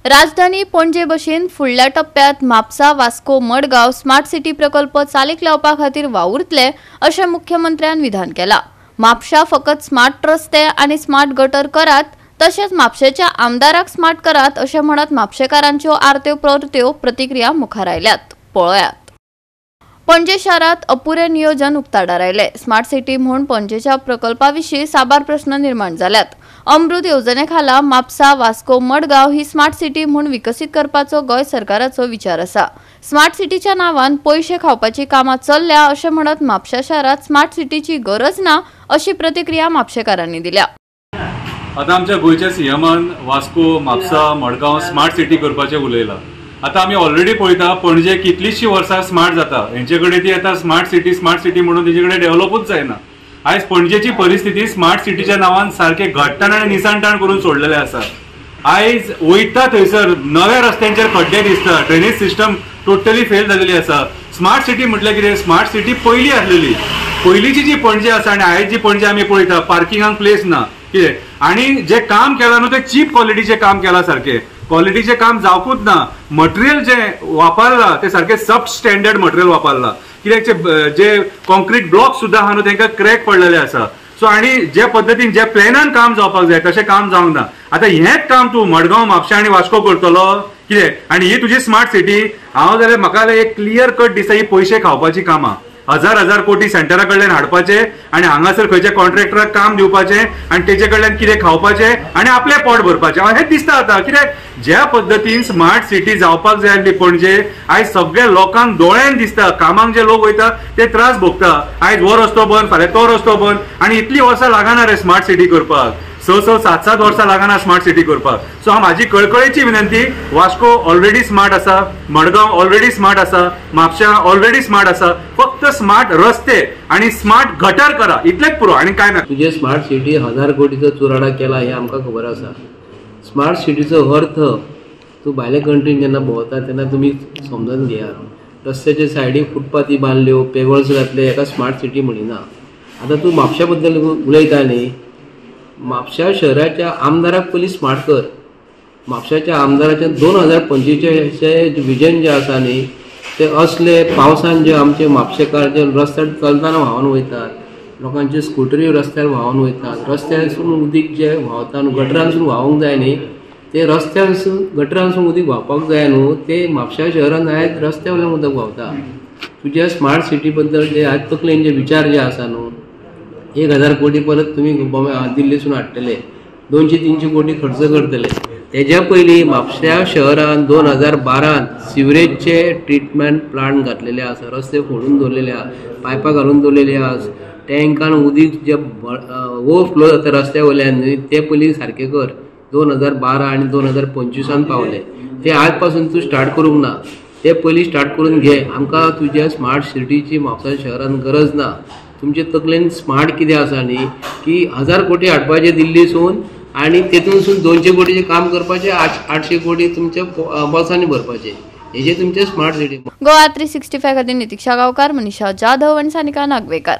राजधानी पणजे भशेन फुडल्या टप्प्यात म्हापसा वास्को मडगांव स्मार्ट सिटी प्रकल्प चालीक लावपा खातीर वावुरतले अशें मुख्यमंत्र्यान विधान केलां। म्हापशा फकत स्मार्ट रस्ते आनी स्मार्ट गटर करात, तशेंच म्हापशेच्या आमदाराक स्मार्ट करात अशें म्हणत म्हापशेकारांच्यो आरत्यो परत्यो प्रतिक्रिया मुखार आयल्यात। पळयात। पणजे शारात अपुरे नियोजन उक्ताडार आयले। स्मार्ट सिटी म्हूण पणजेच्या प्रकल्पाविशीं साबार प्रश्न निर्माण जाल्यात। अमृत येवजणे खाला म्हापसा वास्को मडगांव ही स्मार्ट सिटी म्हूण विकसीत करपाचो गोंय सरकाराचो विचार आसा। स्मार्ट सिटीच्या नांवान पयशे खावपाची कामां चल्ल्या अशें म्हणत म्हापशा शारात स्मार्ट सिटीची गरज ना अशी प्रतिक्रिया म्हापशेकारांनी दिल्या। आता आमच्या गोयच्या सीएमान वास्को म्हापसा मडगांव स्मार्ट सिटी करपाचें उलयलां। आता आमी ऑलरेडी पळयता पणजे कितलींशीं वर्सां स्मार्ट जाता, हेंचे कडेन ती आता स्मार्ट सिटी म्हणून तेजे कडेन डेव्हलपूच जायना। आयज पणजेची परिस्थिती स्मार्ट सिटीच्या नांवान सारखे घट्टण आनी निसाणटाण करून सोडलेले आसा। आयज वयता थंयसर नव्या रस्त्यांचेर खड्डे दिसता, ड्रेनेज सिस्टम टोटली फेल जालेली आसा। स्मार्ट सिटी म्हटल्यार कितें, स्मार्ट सिटी पयली आसलेली, पयलींची जी पणजे आसा आनी आयज जी पणजे आमी पळयता पार्किंगाक प्लेस ना कितें, आनी जे काम केलां न्हू ते चीप क्वॉलिटीचे काम केलां, सारखे क्वॉलिटीचे काम जावकूच ना। मटेरियल जे वापरला ते सारखे सब स्टँडर्ड मटेरियल वापरला, कित्याक जे कॉन्क्रीट ब्लॉक सुद्धा आहा न्हू तांकां क्रॅक पडलेले आसा। सो आनी जे पद्दतीन जे प्लॅनान काम जावपाक जाय तशें काम जावंक ना। आता हेंच काम तूं मडगांव म्हापशा आनी वास्को करतलो कितें, आनी ही तुजी स्मार्ट सिटी हांव जाल्यार म्हाका एक क्लियर कट दिसता ही पयशे खावपाची कामां। हजार कोटी सेंटरा कडल्यान हाडपाचे आनी हांगासर खंयच्या कॉन्ट्रॅक्टराक काम दिवपाचे आनी तेजे कडल्यान कितें खावपाचे आनी आपले पोट भरपाचे, हेच दिसता आता। कित्याक ज्या पद्दतीन स्मार्ट सिटी जावपाक जाय आसली पणजे, आयज सगळ्या लोकांक दोळ्यान दिसता, कामाक जे लोक वयता ते त्रास भोगता। आयज हो रस्तो बंद, फाल्यां तो रस्तो बंद, आनी इतली वर्सां लागना रे स्मार्ट सिटी करपाक, 6-7 वर्सां लागना स्मार्ट सिटी करपाक। सो हांव म्हाजी कळकळेची विनंती, वास्को ऑलरेडी स्मार्ट आसा, मडगांव ऑलरेडी स्मार्ट आसा, म्हापशा ऑलरेडी स्मार्ट आसा, फक्त स्मार्ट रस्ते आणि स्मार्ट गटर करा, इतलेच पुरो आनी काय ना। तुझे स्मार्ट सिटी 1000 कोटीचो चुराडा केला हे आमकां खबर आसा। स्मार्ट सिटीचो अर्थ तूं भायल्या कंट्रीन जेन्ना भोंवता तेन्ना तुमी समजून घेयात। रस्त्याच्या सायडीक फुटपाथी बांदल्यो, पेवर्स घातले, हेका स्मार्ट सिटी म्हणिना। आता तूं म्हापशा बद्दल उलयता न्ही, म्हापशा शहराच्या आमदाराक पयलीं स्मार्ट कर। म्हापशाच्या आमदाराच्या 2045चे विजन जे आसा न्ही ते असले पावसान जे आमचे म्हापशेकार जे रस्त्यार चलतना व्हांवन वयतात, लोकांचे स्कुटरी रस्त्यार व्हांवन वयतात, रस्त्यारसून उदीक जे व्हांवता न्हू गटरांसून व्हांवूंक जाय न्ही, ते रस्त्यारसून गटरांसून उदीक व्हांवपाक जाय न्हू, ते म्हापशा शहरान आयज रस्त्या वयल्यान उदक व्हांवता। तुज्या स्मार्ट सिटी बद्दल जे आज तकलेन जे विचार जे आसा न्हू, 1000 कोटी परत तुम्ही दिल्लीसून हाडटले, 200-300 कोटी खर्च करतले। तेज्या पयलीं म्हापशा शहरान 2012 सिवरेजचे ट्रिटमेंट प्लांट घातलेले आसा, रस्ते फोडून दवरलेले आसा, पायपां घालून दवरलेली आसा, टँकान उदीक जे ओवरफ्लो जाता रस्त्या वयल्यान ते पयलीं सारके कर। 2012 आनी 2025 पावले, ते आज पासून तूं स्टार्ट करूंक ना, ते पयलीं स्टार्ट करून घे। आमकां तुज्या स्मार्ट सिटीची म्हापसा शहरान गरज ना। तुमचे तकलेन स्मार्ट कितें आसा न्ही की 1000 कोटी हाडपाचे दिल्लीसून आनी तेतूनसून 200 कोटीचे काम करपाचे, 800 कोटी तुमच्या बॉसांनी भरपाचे, हेजे तुमचे स्मार्ट सिटी। गोवा 365 खातीर नितीक्षा गांवकार, मनीषा जाधव आनी सानिका नागवेकर।